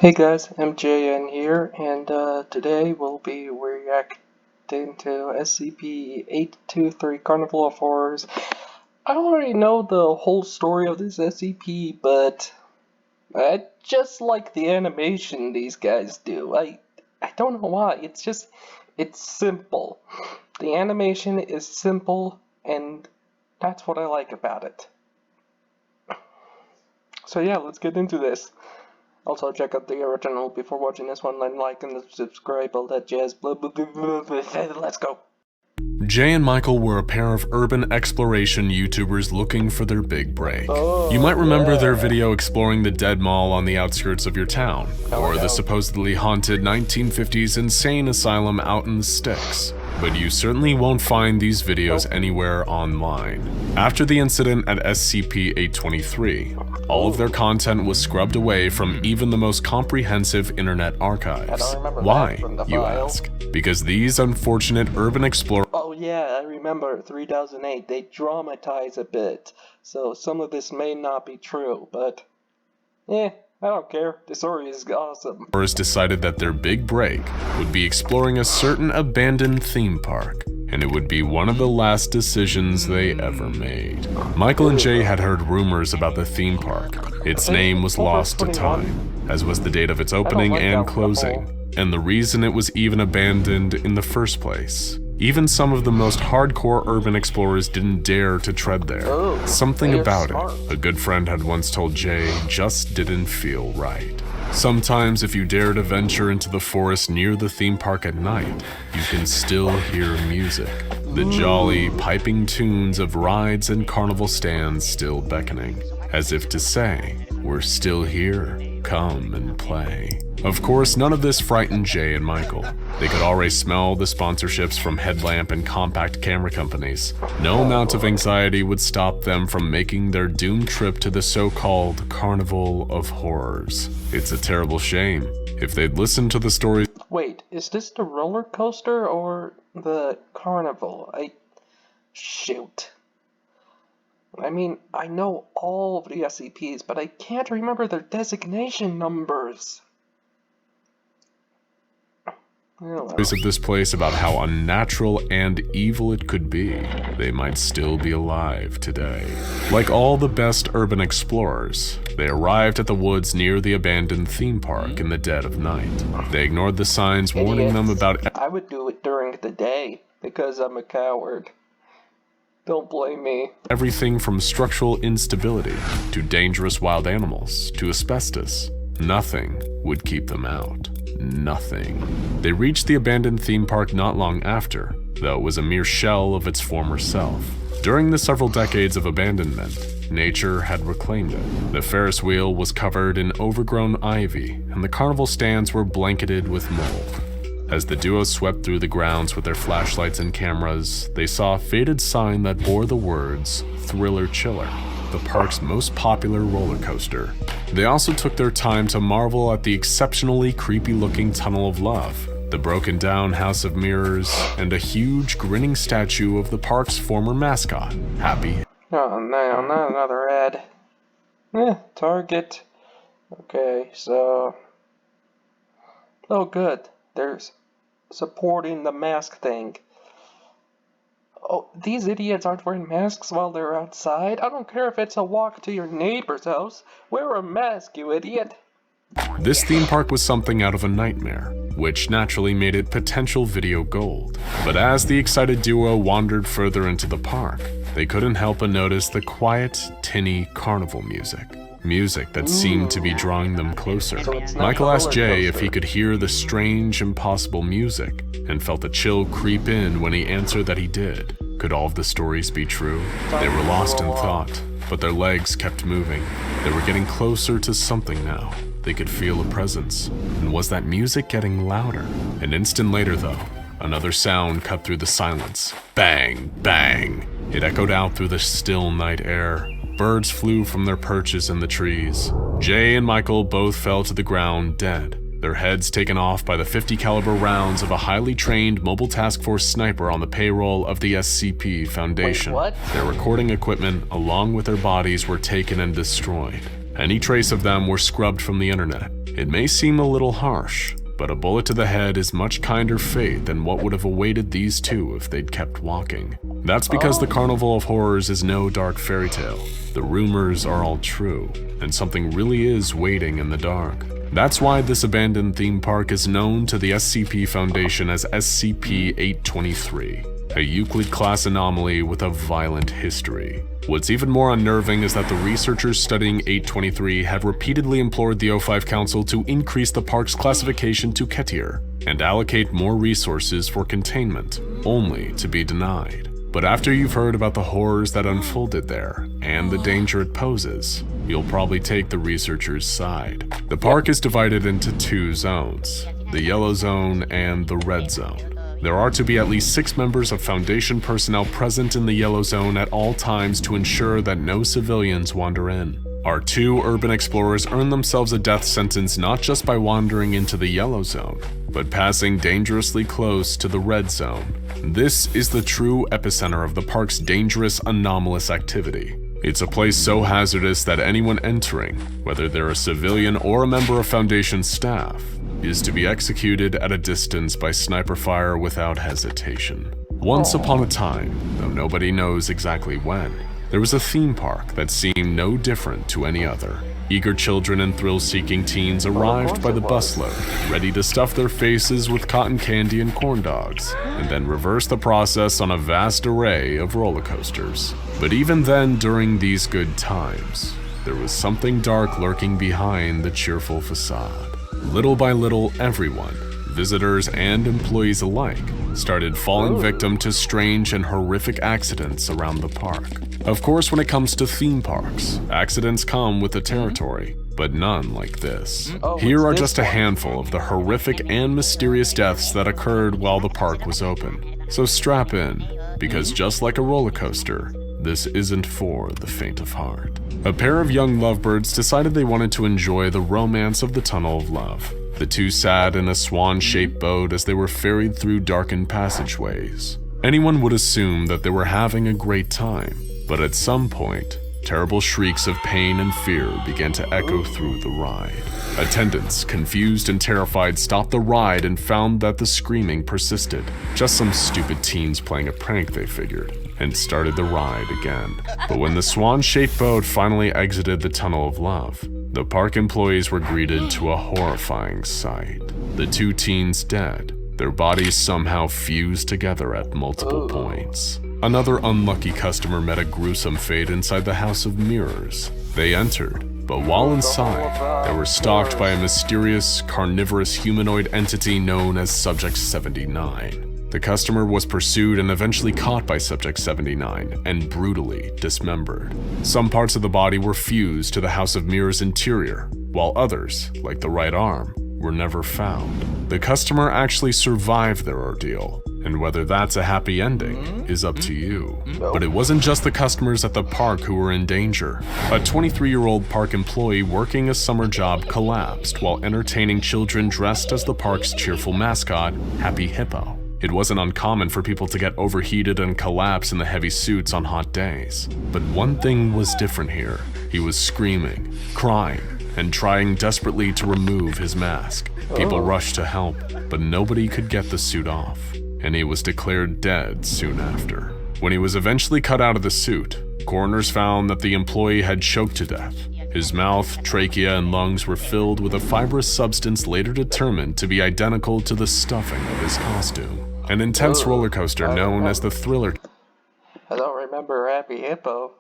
Hey guys, MJN here, and today we'll be reacting to SCP-823 Carnival of Horrors. I already know the whole story of this SCP, but I just like the animation these guys do. I don't know why, it's simple. The animation is simple, and that's what I like about it. So yeah, let's get into this. Also, check out the original before watching this one, and like and subscribe, all that jazz, blah blah blah blah blah. Let's go. Jay and Michael were a pair of urban exploration YouTubers looking for their big break. You might remember their video exploring the dead mall on the outskirts of your town, or the supposedly haunted 1950s insane asylum out in the sticks. But you certainly won't find these videos anywhere online. After the incident at SCP-823, all of their content was scrubbed away from even the most comprehensive internet archives. Why, you ask? Because these unfortunate urban explorers— Oh yeah, I remember 3008, they dramatize a bit, so some of this may not be true, but I don't care, the story is awesome. Decided that their big break would be exploring a certain abandoned theme park, and it would be one of the last decisions they ever made. Michael and Jay had heard rumors about the theme park. Its name was lost to time, as was the date of its opening and closing, and the reason it was even abandoned in the first place. Even some of the most hardcore urban explorers didn't dare to tread there. Something about it, a good friend had once told Jay, just didn't feel right. Sometimes if you dare to venture into the forest near the theme park at night, you can still hear music. The jolly, piping tunes of rides and carnival stands still beckoning, as if to say, we're still here, come and play. Of course, none of this frightened Jay and Michael. They could already smell the sponsorships from headlamp and compact camera companies. No amount of anxiety would stop them from making their doomed trip to the so-called Carnival of Horrors. It's a terrible shame. If they'd listened to the stories— Wait, is this the roller coaster or the carnival? Shoot. I mean, I know all of the SCPs, but I can't remember their designation numbers. of this place about how unnatural and evil it could be, they might still be alive today. Like all the best urban explorers, they arrived at the woods near the abandoned theme park in the dead of night. They ignored the signs warning them about— I would do it during the day, because I'm a coward. Don't blame me. Everything from structural instability, to dangerous wild animals, to asbestos. Nothing would keep them out. Nothing. They reached the abandoned theme park not long after, though it was a mere shell of its former self. During the several decades of abandonment, nature had reclaimed it. The Ferris wheel was covered in overgrown ivy, and the carnival stands were blanketed with mold. As the duo swept through the grounds with their flashlights and cameras, they saw a faded sign that bore the words, "Thriller Chiller," the park's most popular roller coaster. They also took their time to marvel at the exceptionally creepy-looking Tunnel of Love, the broken-down House of Mirrors, and a huge grinning statue of the park's former mascot, Happy. Oh no, not another ad. Target. Okay, so... Oh good, there's supporting the mask thing. Oh, these idiots aren't wearing masks while they're outside? I don't care if it's a walk to your neighbor's house. Wear a mask, you idiot. This theme park was something out of a nightmare, which naturally made it potential video gold. But as the excited duo wandered further into the park, they couldn't help but notice the quiet, tinny carnival music. Music that seemed to be drawing them closer. Michael asked Jay if he could hear the strange, impossible music, and felt a chill creep in when he answered that he did. Could all of the stories be true? They were lost in thought, but their legs kept moving. They were getting closer to something now. They could feel a presence. And was that music getting louder? An instant later, though, another sound cut through the silence. Bang, bang. It echoed out through the still night air. Birds flew from their perches in the trees. Jay and Michael both fell to the ground dead, their heads taken off by the .50 caliber rounds of a highly trained mobile task force sniper on the payroll of the SCP Foundation. Wait, what? Their recording equipment, along with their bodies, were taken and destroyed. Any trace of them were scrubbed from the internet, It may seem a little harsh, but a bullet to the head is much kinder fate than what would have awaited these two if they'd kept walking. That's because the Carnival of Horrors is no dark fairy tale. The rumors are all true, and something really is waiting in the dark. That's why this abandoned theme park is known to the SCP Foundation as SCP-823, a Euclid class anomaly with a violent history. What's even more unnerving is that the researchers studying 823 have repeatedly implored the O5 Council to increase the park's classification to Ketier and allocate more resources for containment, only to be denied. But after you've heard about the horrors that unfolded there and the danger it poses, you'll probably take the researchers' side. The park is divided into two zones, the yellow zone and the red zone. There are to be at least 6 members of Foundation personnel present in the yellow zone at all times to ensure that no civilians wander in. Our 2 urban explorers earn themselves a death sentence not just by wandering into the yellow zone, but passing dangerously close to the red zone. This is the true epicenter of the park's dangerous, anomalous activity. It's a place so hazardous that anyone entering, whether they're a civilian or a member of Foundation staff, is to be executed at a distance by sniper fire without hesitation. Once upon a time, though nobody knows exactly when, there was a theme park that seemed no different to any other. Eager children and thrill-seeking teens arrived by the busload, ready to stuff their faces with cotton candy and corn dogs, and then reverse the process on a vast array of roller coasters. But even then, during these good times, there was something dark lurking behind the cheerful facade. Little by little, everyone, visitors and employees alike, started falling victim to strange and horrific accidents around the park. Of course, when it comes to theme parks, accidents come with the territory, but none like this. Here are just a handful of the horrific and mysterious deaths that occurred while the park was open. So strap in, because just like a roller coaster, this isn't for the faint of heart. A pair of young lovebirds decided they wanted to enjoy the romance of the Tunnel of Love. The two sat in a swan-shaped boat as they were ferried through darkened passageways. Anyone would assume that they were having a great time, but at some point, terrible shrieks of pain and fear began to echo through the ride. Attendants, confused and terrified, stopped the ride and found that the screaming persisted. Just some stupid teens playing a prank, they figured, and started the ride again. But when the swan-shaped boat finally exited the Tunnel of Love, the park employees were greeted to a horrifying sight. The 2 teens dead, their bodies somehow fused together at multiple points. Another unlucky customer met a gruesome fate inside the House of Mirrors. They entered, but while inside, they were stalked by a mysterious, carnivorous humanoid entity known as Subject 79. The customer was pursued and eventually caught by Subject 79 and brutally dismembered. Some parts of the body were fused to the House of Mirrors interior, while others, like the right arm, were never found. The customer actually survived their ordeal, and whether that's a happy ending is up to you. But it wasn't just the customers at the park who were in danger. A 23-year-old park employee working a summer job collapsed while entertaining children dressed as the park's cheerful mascot, Happy Hippo. It wasn't uncommon for people to get overheated and collapse in the heavy suits on hot days. But one thing was different here. He was screaming, crying, and trying desperately to remove his mask. People rushed to help, but nobody could get the suit off, and he was declared dead soon after. When he was eventually cut out of the suit, coroners found that the employee had choked to death. His mouth, trachea, and lungs were filled with a fibrous substance later determined to be identical to the stuffing of his costume. An intense roller coaster known as the Thriller I don't remember Happy Hippo.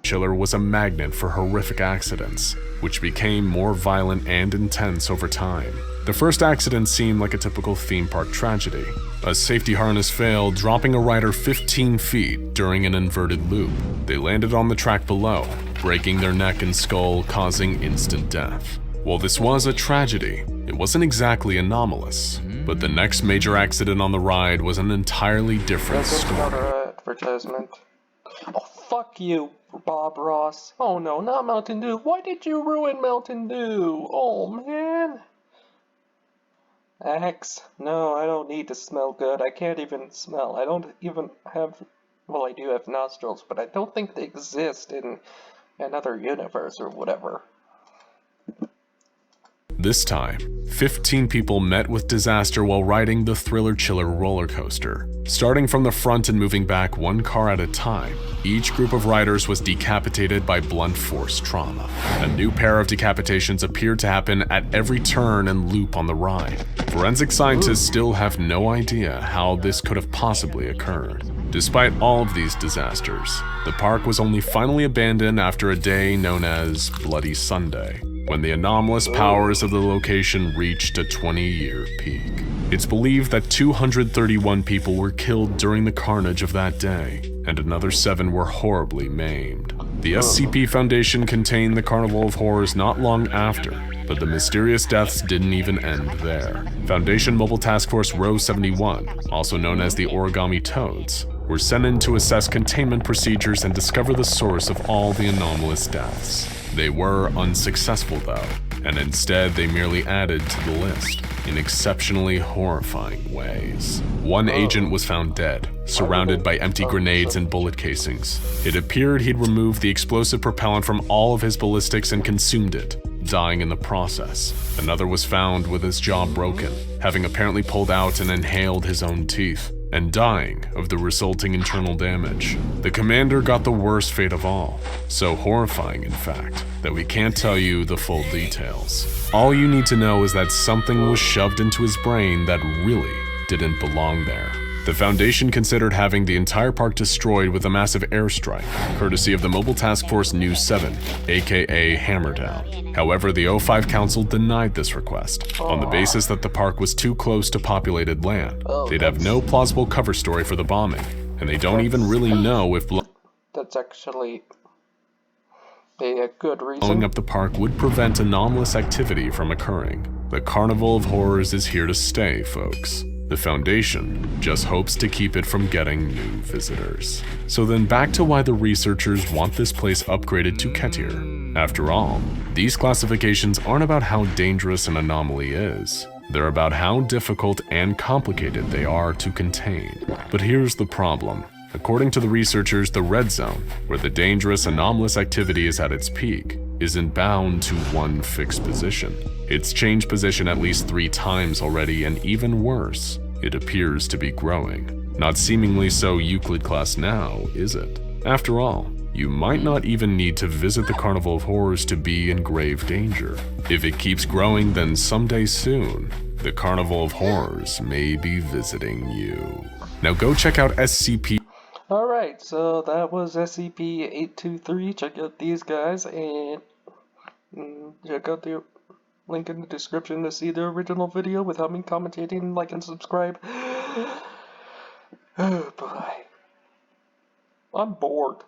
Chiller was a magnet for horrific accidents, which became more violent and intense over time. The first accident seemed like a typical theme park tragedy. A safety harness failed, dropping a rider 15 feet during an inverted loop. They landed on the track below, breaking their neck and skull, causing instant death. While this was a tragedy, it wasn't exactly anomalous, but the next major accident on the ride was an entirely different story. Another advertisement. Oh, fuck you, Bob Ross. Oh no, not Mountain Dew. Why did you ruin Mountain Dew? Oh man. Axe. No, I don't need to smell good. I can't even smell. I don't even have... Well, I do have nostrils, but I don't think they exist in another universe or whatever. This time, 15 people met with disaster while riding the Thriller Chiller roller coaster. Starting from the front and moving back one car at a time, each group of riders was decapitated by blunt force trauma. A new pair of decapitations appeared to happen at every turn and loop on the ride. Forensic scientists still have no idea how this could have possibly occurred. Despite all of these disasters, the park was only finally abandoned after a day known as Bloody Sunday, when the anomalous powers of the location reached a 20-year peak. It's believed that 231 people were killed during the carnage of that day, and another 7 were horribly maimed. The SCP Foundation contained the Carnival of Horrors not long after, but the mysterious deaths didn't even end there. Foundation Mobile Task Force Row 71, also known as the Origami Toads, were sent in to assess containment procedures and discover the source of all the anomalous deaths. They were unsuccessful though, and instead they merely added to the list in exceptionally horrifying ways. One agent was found dead, surrounded by empty grenades and bullet casings. It appeared he'd removed the explosive propellant from all of his ballistics and consumed it, dying in the process. Another was found with his jaw broken, having apparently pulled out and inhaled his own teeth, and dying of the resulting internal damage. The commander got the worst fate of all, so horrifying in fact, that we can't tell you the full details. All you need to know is that something was shoved into his brain that really didn't belong there. The Foundation considered having the entire park destroyed with a massive airstrike, courtesy of the Mobile Task Force News 7, aka Hammerdown. However, the O5 Council denied this request, on the basis that the park was too close to populated land. They'd have no plausible cover story for the bombing, and they don't even really know if that's actually a good reason. blowing up the park would prevent anomalous activity from occurring. The Carnival of Horrors is here to stay, folks. The Foundation just hopes to keep it from getting new visitors. So then back to why the researchers want this place upgraded to Ketir. After all, these classifications aren't about how dangerous an anomaly is. They're about how difficult and complicated they are to contain. But here's the problem. According to the researchers, the red zone, where the dangerous anomalous activity is at its peak, isn't bound to one fixed position. It's changed position at least 3 times already, and even worse, it appears to be growing. Not seemingly so Euclid class now, is it? After all, you might not even need to visit the Carnival of Horrors to be in grave danger. If it keeps growing, then someday soon, the Carnival of Horrors may be visiting you. Now go check out SCP. Alright, so that was SCP-823. Check out these guys, and check out the link in the description to see the original video without me commentating, like, and subscribe. Oh boy. I'm bored.